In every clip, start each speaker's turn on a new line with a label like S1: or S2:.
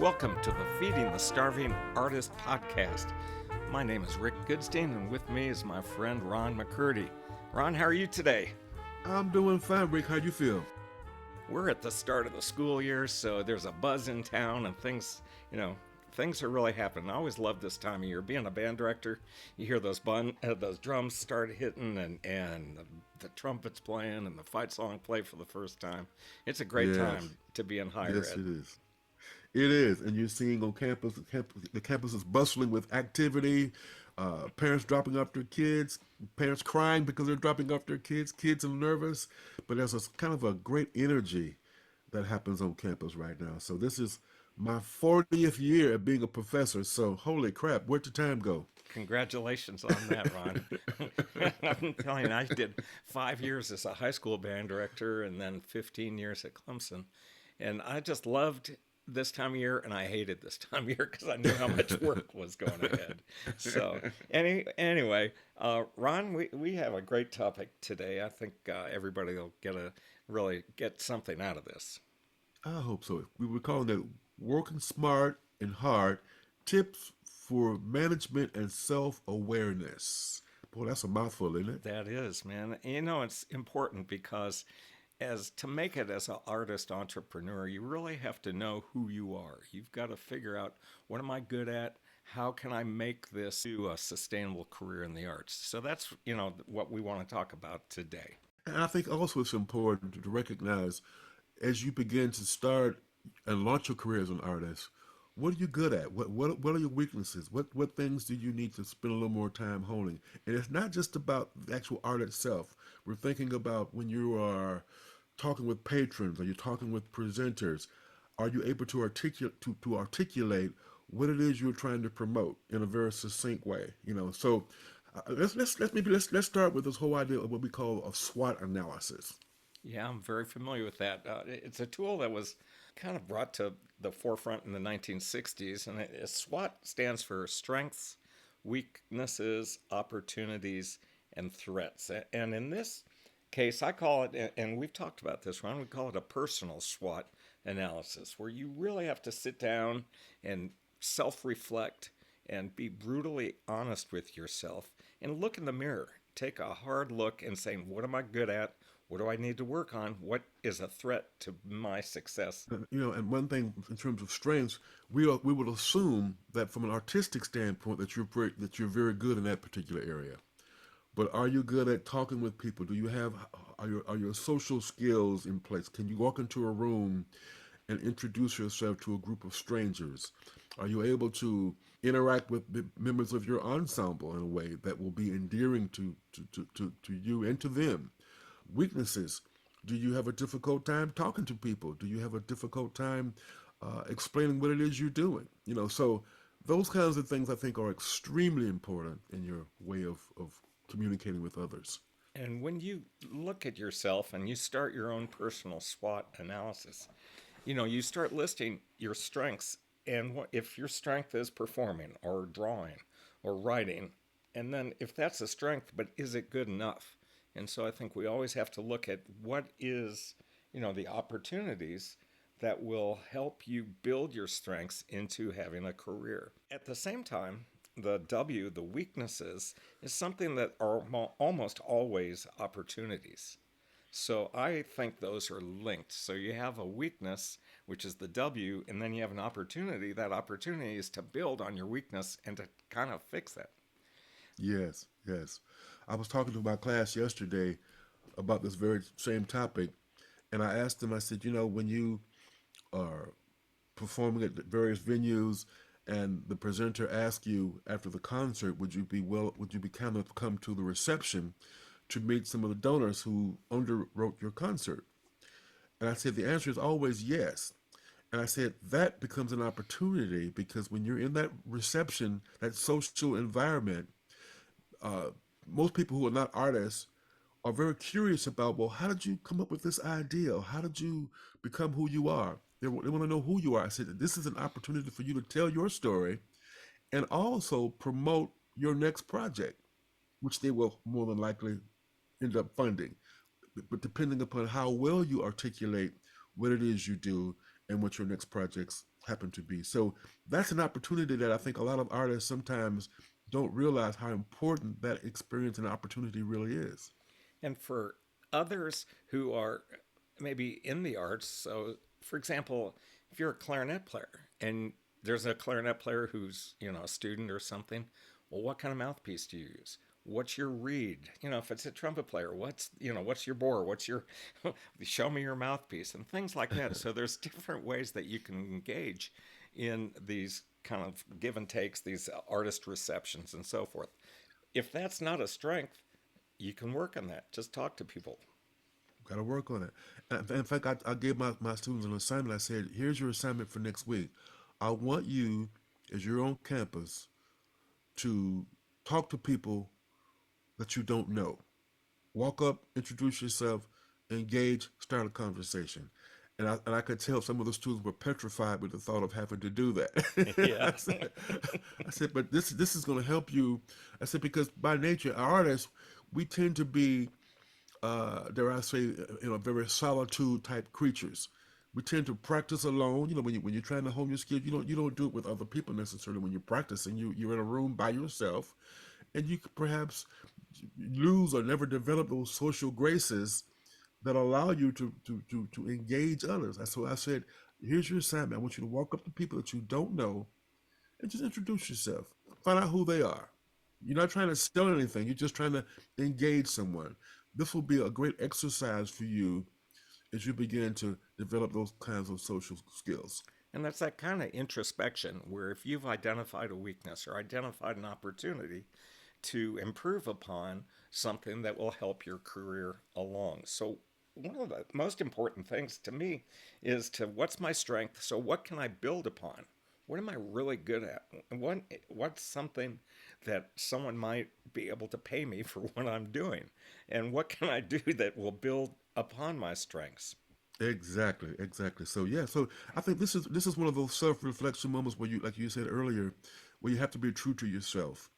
S1: Welcome to the Feeding the Starving Artist podcast. My name is Rick Goodstein, and with me is my friend Ron McCurdy. Ron, how are you today?
S2: I'm doing fine, Rick. How you feel?
S1: We're at the start of the school year, so there's a buzz in town, and things are really happening. I always love this time of year. Being a band director, you hear those drums start hitting, and the trumpets playing, and the fight song play for the first time. It's a great
S2: Yes,
S1: time to be in higher
S2: yes,
S1: ed.
S2: it is. It is, and you're seeing on campus, the campus is bustling with activity. Parents dropping off their kids, parents crying because they're dropping off their kids. Kids are nervous, but there's a kind of a great energy that happens on campus right now. So this is my 40th year of being a professor. So holy crap, where'd the time go?
S1: Congratulations on that, Ron. I'm telling you, I did 5 years as a high school band director and then 15 years at Clemson. And I just loved this time of year, and I hated this time of year because I knew how much work was going ahead. So, anyway, Ron, we have a great topic today. I think everybody will really get something out of this.
S2: I hope so. We were calling it Working Smart and Hard Tips for Management and Self Awareness. Boy, that's a mouthful, isn't it?
S1: That is, man. It's important because as to make it as an artist entrepreneur, you really have to know who you are. You've got to figure out, what am I good at? How can I make this a sustainable career in the arts? So that's, what we want to talk about today.
S2: And I think also it's important to recognize as you begin to start and launch your career as an artist, what are you good at? What are your weaknesses? What things do you need to spend a little more time honing? And it's not just about the actual art itself. We're thinking about when you are talking with patrons or you're talking with presenters, are you able to articulate what it is you're trying to promote in a very succinct way? So let's start with this whole idea of what we call a SWOT analysis.
S1: Yeah, I'm very familiar with that. It's a tool that was kind of brought to the forefront in the 1960s, and SWOT stands for strengths, weaknesses, opportunities, and threats. And in this case, I call it, and we've talked about this, Ron, we call it a personal SWOT analysis, where you really have to sit down and self reflect and be brutally honest with yourself and look in the mirror. Take a hard look and say, what am I good at? What do I need to work on? What is a threat to my success?
S2: And one thing in terms of strengths, we would assume that from an artistic standpoint that you're very good in that particular area. But are you good at talking with people? Do you have are your social skills in place? Can you walk into a room and introduce yourself to a group of strangers? Are you able to interact with members of your ensemble in a way that will be endearing to you and to them? Weaknesses. Do you have a difficult time talking to people? Do you have a difficult time explaining what it is you're doing? So those kinds of things I think are extremely important in your way of communicating with others.
S1: And when you look at yourself and you start your own personal SWOT analysis, you start listing your strengths. And if your strength is performing or drawing or writing, and then if that's a strength, but is it good enough? And so I think we always have to look at what is, the opportunities that will help you build your strengths into having a career. At the same time, the weaknesses, is something that are almost always opportunities. So I think those are linked. So you have a weakness, which is the W, and then you have an opportunity. That opportunity is to build on your weakness and to kind of fix that.
S2: Yes, yes. I was talking to my class yesterday about this very same topic, and I asked them, I said, when you are performing at various venues and the presenter asks you after the concert, would you be kind enough to come to the reception to meet some of the donors who underwrote your concert? And I said, the answer is always yes. And I said, that becomes an opportunity because when you're in that reception, that social environment, most people who are not artists are very curious about, well, how did you come up with this idea? Or how did you become who you are? They want to know who you are. I said, this is an opportunity for you to tell your story and also promote your next project, which they will more than likely end up funding. But depending upon how well you articulate what it is you do and what your next projects happen to be. So that's an opportunity that I think a lot of artists sometimes don't realize how important that experience and opportunity really is.
S1: And for others who are maybe in the arts, so for example, if you're a clarinet player and there's a clarinet player who's, a student or something, well, what kind of mouthpiece do you use? What's your reed? If it's a trumpet player, what's your bore? What's your, show me your mouthpiece and things like that. So there's different ways that you can engage in these kind of give and takes, these artist receptions and so forth. If that's not a strength, you can work on that. Just talk to people.
S2: Got to work on it. And in fact, I gave my students an assignment. I said, here's your assignment for next week. I want you, as you're on campus, to talk to people that you don't know. Walk up, introduce yourself, engage, start a conversation. And I could tell some of the students were petrified with the thought of having to do that.
S1: Yeah.
S2: I said, but this is going to help you. I said, because by nature, artists, we tend to be, dare I say, very solitude type creatures. We tend to practice alone. When you're trying to hone your skills, you don't do it with other people necessarily. When you're practicing, you're in a room by yourself, and you could perhaps lose or never develop those social graces that allow you to engage others. And so I said, here's your assignment. I want you to walk up to people that you don't know and just introduce yourself. Find out who they are. You're not trying to sell anything. You're just trying to engage someone. This will be a great exercise for you as you begin to develop those kinds of social skills.
S1: And that's that kind of introspection where if you've identified a weakness or identified an opportunity to improve upon something that will help your career along. So, one of the most important things to me is to what's my strength? So, what can I build upon? What am I really good at? What's something that someone might be able to pay me for what I'm doing? And what can I do that will build upon my strengths?
S2: Exactly, exactly. So yeah, so I think this is one of those self-reflection moments where you, like you said earlier, where you have to be true to yourself.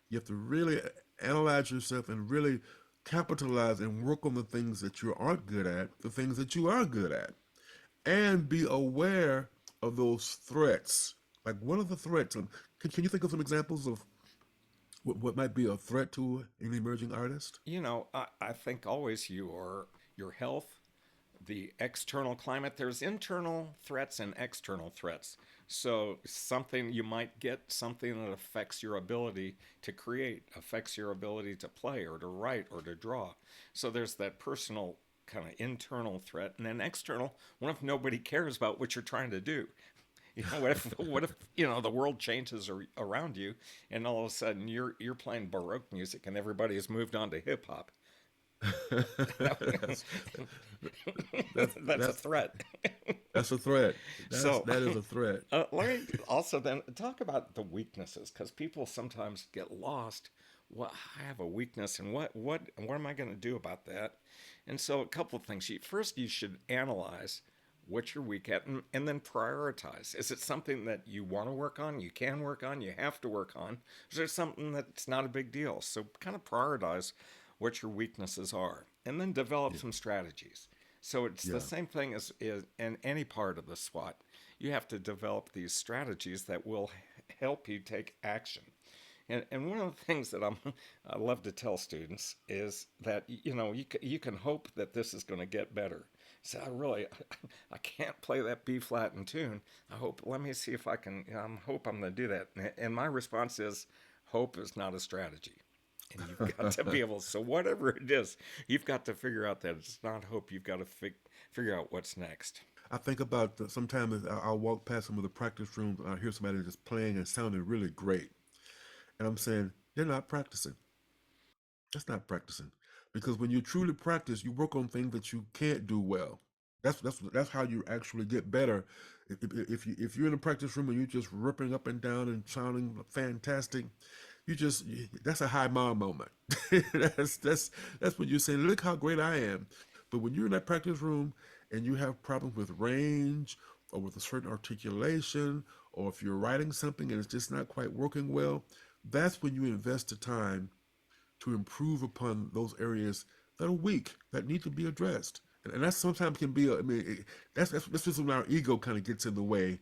S2: You have to really analyze yourself and really capitalize and work on the things that you aren't good at, the things that you are good at, and be aware of those threats. Like, what are the threats? Can you think of some examples of what might be a threat to an emerging artist?
S1: I think always your health, the external climate. There's internal threats and external threats. So something you might get something that affects your ability to create, affects your ability to play or to write or to draw. So there's that personal kind of internal threat, and then external. What if nobody cares about what you're trying to do? What if the world changes around you, and all of a sudden you're playing Baroque music, and everybody has moved on to hip hop?
S2: that's, that's
S1: That's a
S2: that's
S1: threat.
S2: that's a threat.
S1: So
S2: That is a threat.
S1: let me also then talk about the weaknesses because people sometimes get lost. Well, I have a weakness, and what am I going to do about that? And so a couple of things. First, you should analyze what you're weak at, and then prioritize. Is it something that you want to work on, you can work on, you have to work on? Is there something that's not a big deal? So kind of prioritize what your weaknesses are, and then develop
S2: Yeah,
S1: some strategies. So it's the
S2: yeah,
S1: same thing as in any part of the SWAT. You have to develop these strategies that will help you take action. And one of the things that I love to tell students is that you can hope that this is going to get better. So I can't play that B flat in tune. Let me see if I can. Hope I'm going to do that. And my response is, hope is not a strategy. And you've got to be able. So whatever it is, you've got to figure out that it's not hope. You've got to figure out what's next.
S2: I think about sometimes I'll walk past some of the practice rooms and I hear somebody just playing and sounding really great. And I'm saying, they're not practicing. That's not practicing. Because when you truly practice, you work on things that you can't do well. That's how you actually get better. If you're in a practice room and you're just ripping up and down and sounding fantastic, that's a high mom moment. That's when you're saying, look how great I am. But when you're in that practice room and you have problems with range or with a certain articulation, or if you're writing something and it's just not quite working well, that's when you invest the time to improve upon those areas that are weak, that need to be addressed. And that sometimes can be, I mean, that's just when our ego kind of gets in the way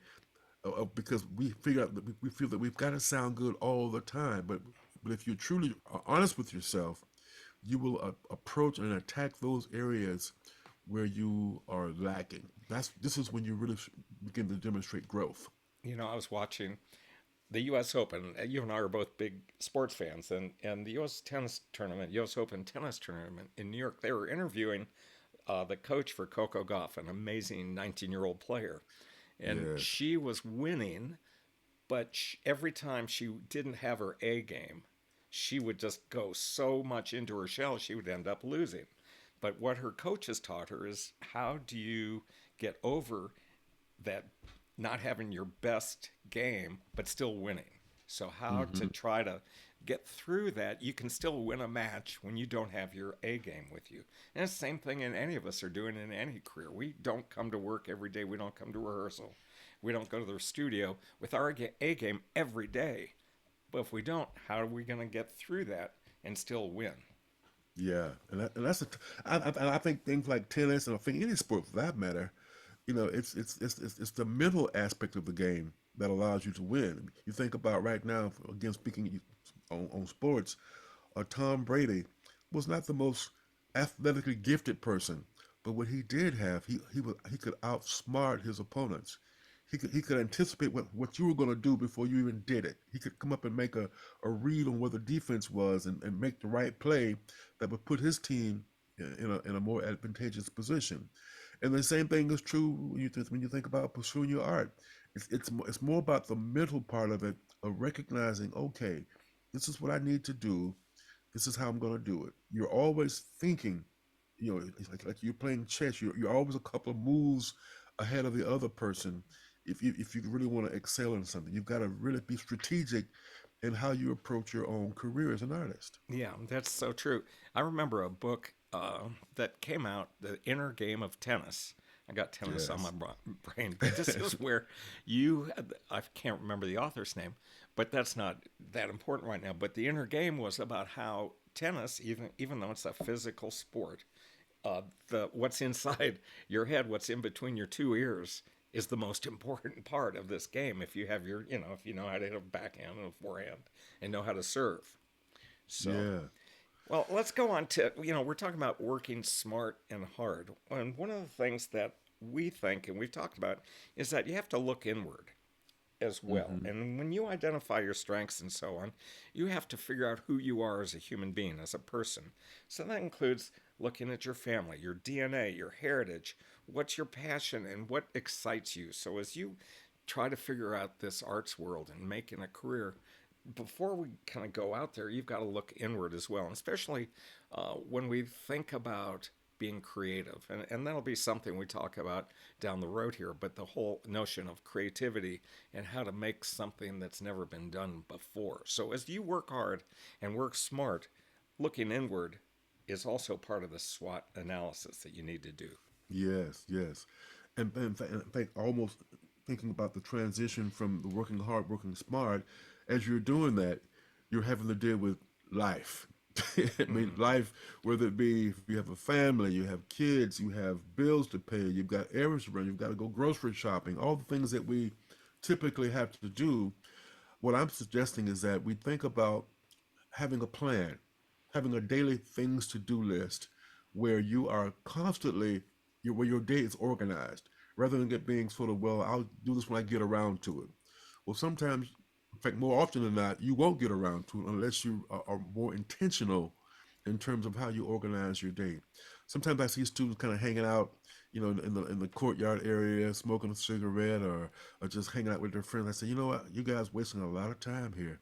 S2: because we figure out that we feel that we've got to sound good all the time. But if you truly are honest with yourself, you will approach and attack those areas where you are lacking. This is when you really begin to demonstrate growth.
S1: I was watching the U.S. Open. You and I are both big sports fans, and the U.S. Open tennis tournament in New York, they were interviewing the coach for Coco Gauff, an amazing 19-year-old player, and
S2: Yes.
S1: she was winning, but every time she didn't have her A game, she would just go so much into her shell, she would end up losing. But what her coaches taught her is how do you get over that not having your best game but still winning. So how to
S2: Hmm.
S1: try to get through that, you can still win a match when you don't have your A game with you. And it's the same thing in any of us are doing in any career. We don't come to work every day. We don't come to rehearsal. We don't go to the studio with our A game every day. But if we don't, how are we going to get through that and still win?
S2: Yeah, and that's I think things like tennis and I think any sport for that matter, it's the mental aspect of the game that allows you to win. You think about right now, again speaking on sports, Tom Brady was not the most athletically gifted person, but what he did have, he could outsmart his opponents. He could anticipate what you were going to do before you even did it. He could come up and make a read on where the defense was and make the right play that would put his team in a more advantageous position. And the same thing is true when you think about pursuing your art. It's more about the mental part of it, of recognizing, okay, this is what I need to do. This is how I'm going to do it. You're always thinking, it's like you're playing chess. You're always a couple of moves ahead of the other person. If you really want to excel in something, you've got to really be strategic in how you approach your own career as an artist.
S1: Yeah, that's so true. I remember a book that came out, The Inner Game of Tennis. I got tennis on my
S2: Yes.
S1: brain, but this is where I can't remember the author's name, but that's not that important right now. But the inner game was about how tennis, even though it's a physical sport, the what's inside your head, what's in between your two ears, is the most important part of this game. If you have if you know how to hit a backhand and a forehand and know how to serve. So,
S2: Yeah.
S1: well, let's go on to, we're talking about working smart and hard. And one of the things that we think, and we've talked about, is that you have to look inward as well.
S2: Hmm.
S1: And when you identify your strengths and so on, you have to figure out who you are as a human being, as a person. So that includes looking at your family, your DNA, your heritage, what's your passion, and what excites you. So as you try to figure out this arts world and making a career, before we kind of go out there, you've got to look inward as well, and especially when we think about being creative. And that'll be something we talk about down the road here, but the whole notion of creativity and how to make something that's never been done before. So as you work hard and work smart, looking inward is also part of the SWOT analysis that you need to do.
S2: Yes, yes. In fact, almost thinking about the transition from the working hard, working smart, as you're doing that, you're having to deal with life. I mean,
S1: Mm-hmm.
S2: life, whether it be if you have a family, you have kids, you have bills to pay, you've got errands to run, you've got to go grocery shopping, all the things that we typically have to do. What I'm suggesting is that we think about having a plan, having a daily things to do list where you are constantly where your day is organized rather than it being sort of, well, I'll do this when I get around to it. Well, sometimes, in fact, more often than not, you won't get around to it unless you are more intentional in terms of how you organize your day. Sometimes I see students kind of hanging out, in the courtyard area, smoking a cigarette or just hanging out with their friends. I say, you know what, you guys wasting a lot of time here.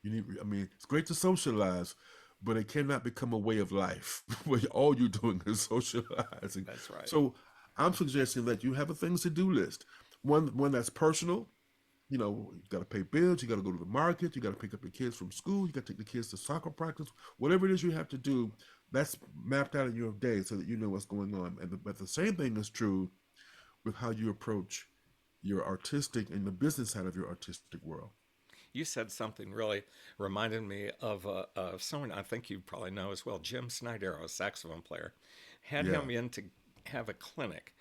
S2: I mean, it's great to socialize, but it cannot become a way of life where all you're doing is socializing.
S1: That's right.
S2: So I'm suggesting that you have a things to do list. One that's personal. You got to pay bills. You got to go to the market. You got to pick up your kids from school. You got to take the kids to soccer practice. Whatever it is you have to do, that's mapped out in your day so that you know what's going on. But the same thing is true with how you approach your artistic and the business side of your artistic world.
S1: You said something really reminded me of someone I think you probably know as well, Jim Snydero, a saxophone player. Had
S2: Yeah.
S1: him in to have a clinic,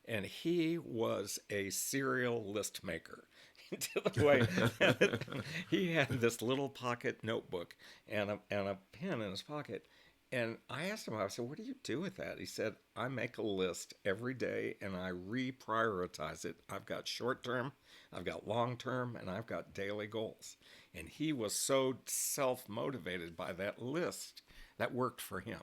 S1: and he was a serial list maker. to the way that he had this little pocket notebook and a pen in his pocket. And I asked him, I said, "What do you do with that?" He said, "I make a list every day and I reprioritize it. I've got short term, I've got long term, and I've got daily goals." And he was so self motivated by that list that worked for him.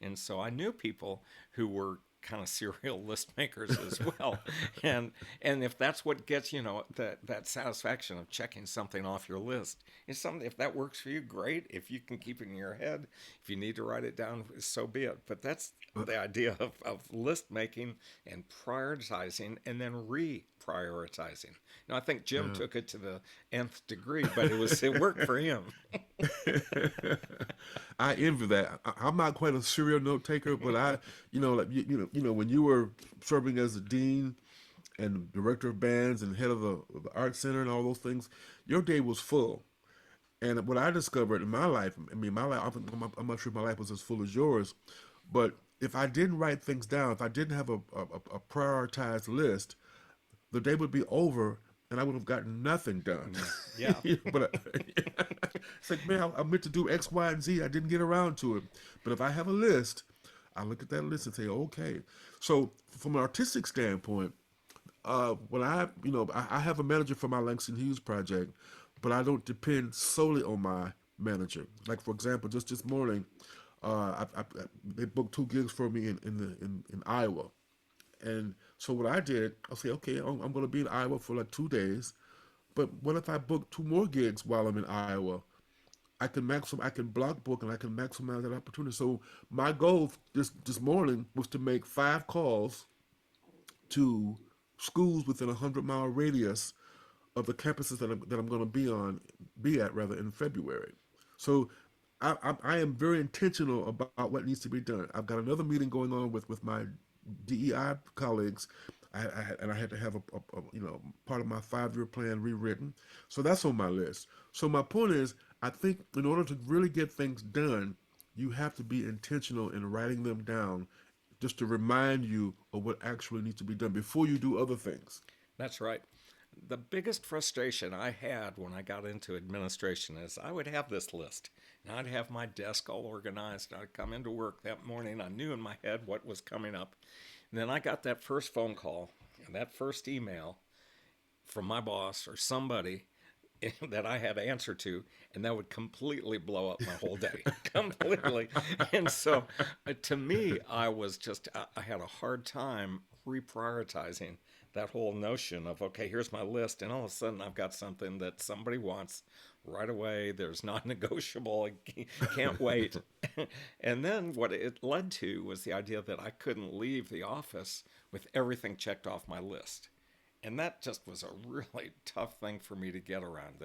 S1: And so I knew people who were kind of serial list makers as well. and and if that's what gets that satisfaction of checking something off your list, it's something. If that works for you, great. If you can keep it in your head, if you need to write it down, so be it. But that's the idea of list making and prioritizing and then reprioritizing. Now I think Jim
S2: Yeah.
S1: took it to the nth degree, but it worked for him.
S2: I envy that. I'm not quite a serial note taker, but like when you were serving as a dean and director of bands and head of the art center and all those things, your day was full. And what I discovered in my life, I mean, my life, I'm not sure my life was as full as yours, but if I didn't write things down, if I didn't have a prioritized list, the day would be over and I would have gotten nothing done.
S1: Yeah.
S2: But it's like, man, I meant to do X, Y, and Z. I didn't get around to it. But if I have a list, I look at that list and say, okay. So from an artistic standpoint, when I have a manager for my Langston Hughes project, but I don't depend solely on my manager. Like for example, just this morning, they booked 2 gigs for me in Iowa, and so what I did, I say, okay, I'm going to be in Iowa for like 2 days. But what if I book 2 more gigs while I'm in Iowa? I can block book and I can maximize that opportunity. So my goal this morning was to make 5 calls to schools within a 100-mile radius of the campuses that I'm going to be at rather in February. So I am very intentional about what needs to be done. I've got another meeting going on with my DEI colleagues. And I had to have part of my 5-year plan rewritten. So that's on my list. So my point is, I think in order to really get things done, you have to be intentional in writing them down just to remind you of what actually needs to be done before you do other things.
S1: That's right. The biggest frustration I had when I got into administration is I would have this list and I'd have my desk all organized. I'd come into work that morning. I knew in my head what was coming up. And then I got that first phone call and that first email from my boss or somebody that I had to answer to, and that would completely blow up my whole day. Completely. And so to me, I had a hard time reprioritizing that whole notion of, okay, here's my list, and all of a sudden I've got something that somebody wants right away. There's not negotiable. I can't wait. And then what it led to was the idea that I couldn't leave the office with everything checked off my list. And that just was a really tough thing for me to get around.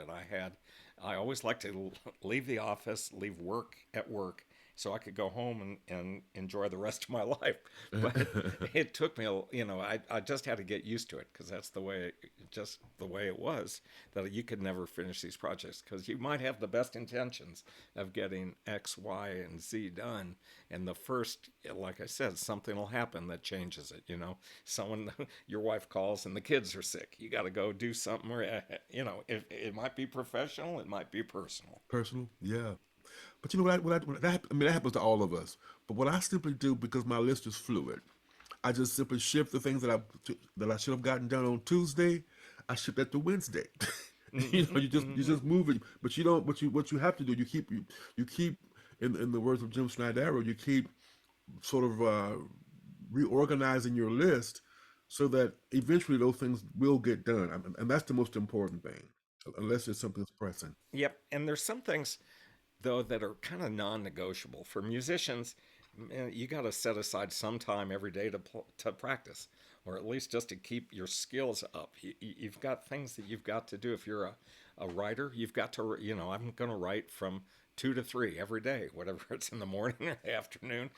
S1: I always like to leave the office, leave work at work, so I could go home and enjoy the rest of my life. But it took me, I just had to get used to it because that's just the way it was, that you could never finish these projects because you might have the best intentions of getting X, Y, and Z done. And the first, like I said, something will happen that changes it. Someone, your wife calls and the kids are sick. You got to go do something where, it might be professional, it might be personal.
S2: Personal, yeah. But you know that happens to all of us. But what I simply do because my list is fluid, I just simply shift the things that I should have gotten done on Tuesday. I shift that to Wednesday. You just move it, but you don't. What you have to do, you keep in the words of Jim Snydero, you keep sort of reorganizing your list so that eventually those things will get done, and that's the most important thing, unless it's something that's pressing.
S1: Yep. And there's some things though that are kind of non-negotiable for musicians. You got to set aside some time every day to practice, or at least just to keep your skills up. You've got things that you've got to do. If you're a writer, you've got to, I'm going to write from 2 to 3 every day, whatever it's in the morning or the afternoon,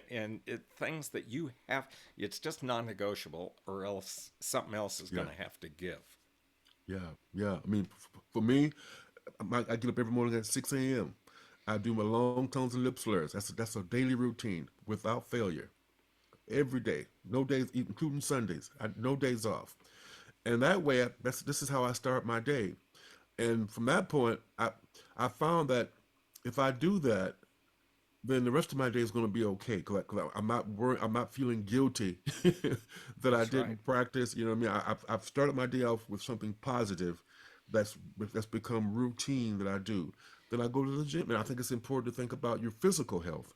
S1: and things that you have. It's just non-negotiable, or else something else is going
S2: Yeah,
S1: to have to give.
S2: yeah, yeah. I mean, for me, I get up every morning at 6 a.m. I do my long tones and lip slurs. That's a daily routine without failure. Every day, no days, including Sundays. No days off. And that way, this is how I start my day. And from that point, I found that if I do that, then the rest of my day is going to be okay because I'm not worried. I'm not feeling guilty that I
S1: That's right.
S2: didn't practice. You know what I mean? I've started my day off with something positive that's that's become routine that I do. Then I go to the gym, and I think it's important to think about your physical health.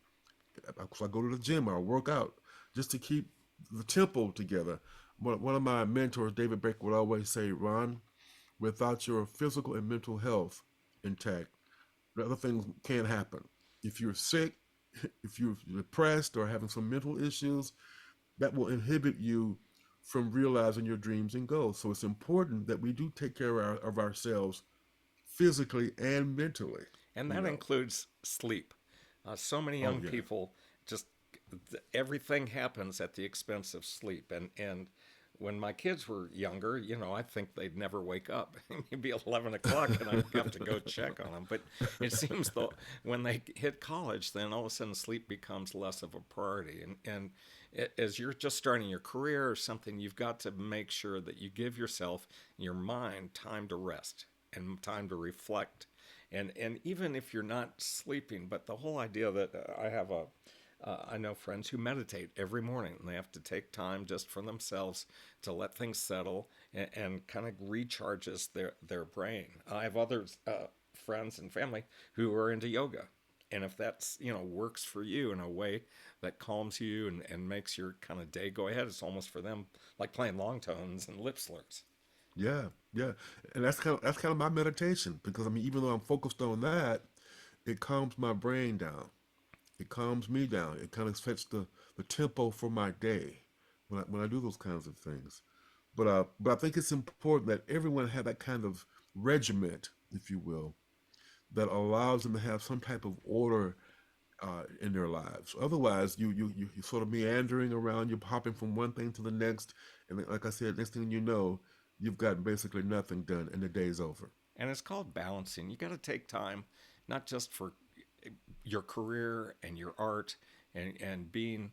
S2: So I go to the gym, I work out just to keep the tempo together. One of my mentors, David Baker, would always say, Ron, without your physical and mental health intact, the other things can't happen. If you're sick, if you're depressed or having some mental issues, that will inhibit you from realizing your dreams and goals. So it's important that we do take care of ourselves physically and mentally.
S1: And
S2: You
S1: that
S2: know.
S1: includes sleep. So many
S2: Oh
S1: young
S2: yeah.
S1: people just everything happens at the expense of sleep. And when my kids were younger, I think they'd never wake up. It'd be 11 o'clock, and I'd have to go check on them. But it seems though when they hit college, then all of a sudden sleep becomes less of a priority. And as you're just starting your career or something, you've got to make sure that you give yourself, your mind, time to rest and time to reflect. And even if you're not sleeping, but the whole idea that I know friends who meditate every morning, and they have to take time just for themselves to let things settle and kind of recharges their brain. I have others, friends and family who are into yoga. And if that's, works for you in a way that calms you and makes your kind of day go ahead, it's almost for them like playing long tones and lip slurs.
S2: Yeah, yeah, and that's kind of my meditation because I mean, even though I'm focused on that, it calms my brain down. It calms me down. It kind of sets the tempo for my day when I do those kinds of things. But I think it's important that everyone have that kind of regiment, if you will, that allows them to have some type of order in their lives. Otherwise, you sort of meandering around. You're hopping from one thing to the next, and like I said, next thing you know, you've got basically nothing done, and the day's over.
S1: And it's called balancing. You got to take time, not just for your career and your art and being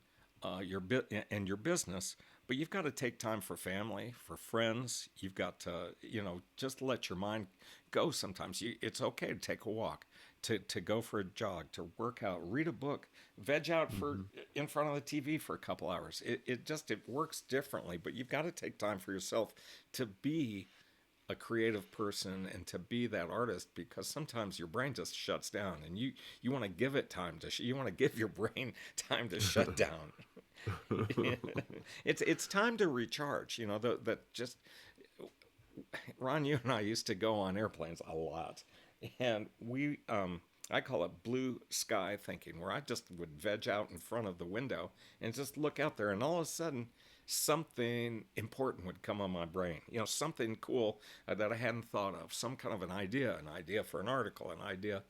S1: your bit and your business, but you've got to take time for family, for friends. You've got to, just let your mind go. Sometimes it's okay to take a walk, to go for a jog, to work out, read a book, veg out for
S2: Hmm.
S1: in front of the TV for a couple hours. It works differently, but you've got to take time for yourself to be a creative person and to be that artist, because sometimes your brain just shuts down and you want to give it time to you want to give your brain time to shut down. It's time to recharge, that just Ron, you and I used to go on airplanes a lot, and I call it blue sky thinking, where I just would veg out in front of the window and just look out there, and all of a sudden, something important would come on my brain. Something cool that I hadn't thought of, some kind of an idea for an article, an idea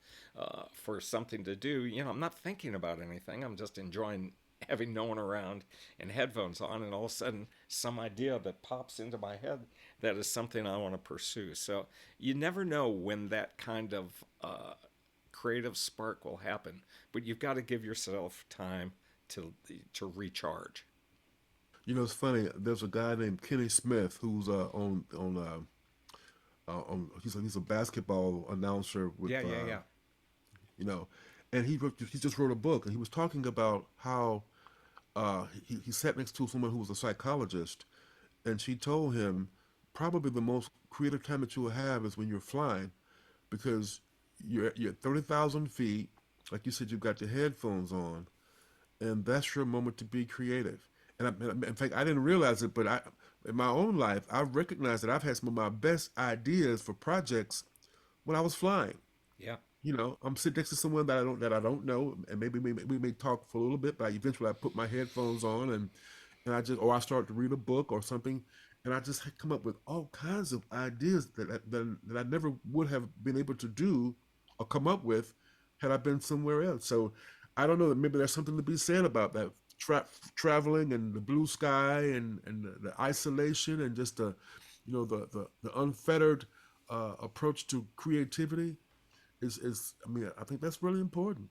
S1: for something to do. I'm not thinking about anything. I'm just enjoying having no one around and headphones on, and all of a sudden some idea that pops into my head that is something I want to pursue. So you never know when that kind of creative spark will happen, but you've got to give yourself time to recharge.
S2: It's funny. There's a guy named Kenny Smith who's on he's a basketball announcer with
S1: Yeah, yeah, yeah.
S2: you know, and he just wrote a book and he was talking about how he sat next to someone who was a psychologist and she told him probably the most creative time that you will have is when you're flying because you're at 30,000 feet, like you said, you've got your headphones on, and that's your moment to be creative. In fact, I didn't realize it, but in my own life, I've recognized that I've had some of my best ideas for projects when I was flying.
S1: Yeah.
S2: I'm sitting next to someone that I don't know, and maybe we may talk for a little bit, but eventually I put my headphones on and I start to read a book or something, and I just come up with all kinds of ideas that I never would have been able to do or come up with had I been somewhere else. So I don't know that maybe there's something to be said about that traveling and the blue sky and the isolation and just the unfettered approach to creativity is I mean I think that's really important.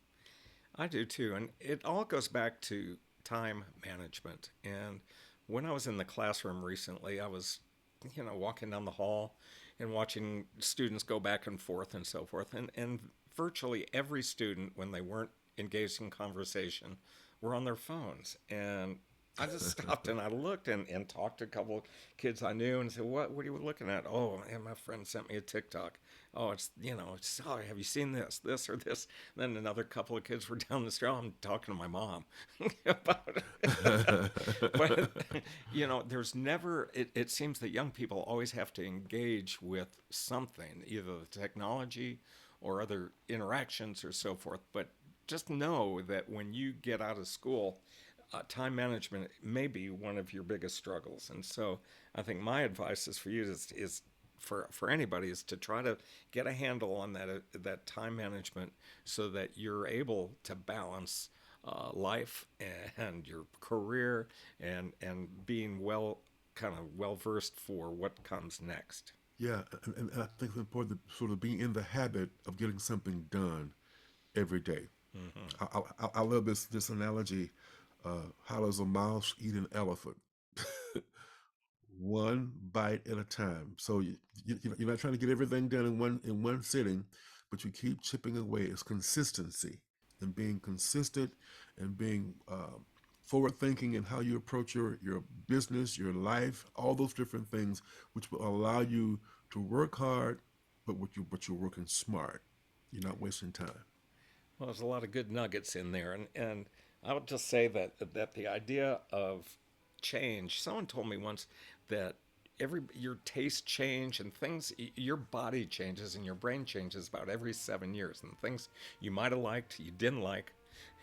S1: I do too. And it all goes back to time management. And when I was in the classroom recently, I was walking down the hall and watching students go back and forth and so forth. And virtually every student, when they weren't engaged in conversation, were on their phones. And I just stopped and I looked and talked to a couple of kids I knew and said, what are you looking at? Oh, and my friend sent me a TikTok. Oh, oh, have you seen this or this? And then another couple of kids were down the street. Oh, I'm talking to my mom about it. But, there's never, it seems that young people always have to engage with something, either the technology or other interactions or so forth. But just know that when you get out of school, time management may be one of your biggest struggles. And so I think my advice is for you is for anybody is to try to get a handle on that time management so that you're able to balance life and your career and being well versed for what comes next.
S2: Yeah, and I think it's important to sort of be in the habit of getting something done every day. I love this analogy. How does a mouse eat an elephant? One bite at a time. So you're not trying to get everything done in one sitting, but you keep chipping away. It's consistency and being consistent and being forward thinking in how you approach your business, your life, all those different things, which will allow you to work hard, but you're working smart. You're not wasting time.
S1: Well, there's a lot of good nuggets in there, and I would just say that the idea of change. Someone told me once that your taste change and things, your body changes and your brain changes about every 7 years, and things you might have liked, you didn't like,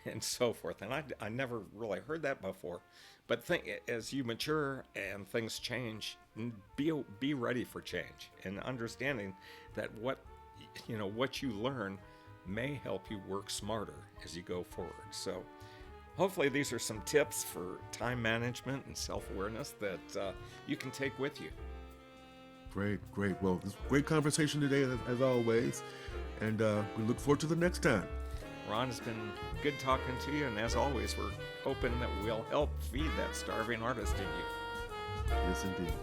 S1: and so forth. And I never really heard that before. But as you mature and things change, be ready for change and understanding that what you learn may help you work smarter as you go forward. So hopefully these are some tips for time management and self-awareness that you can take with you.
S2: Great. Well, this great conversation today, as always, and we look forward to the next time.
S1: Ron, it's been good talking to you, and as always, we're hoping that we'll help feed that starving artist in you.
S2: Yes, indeed.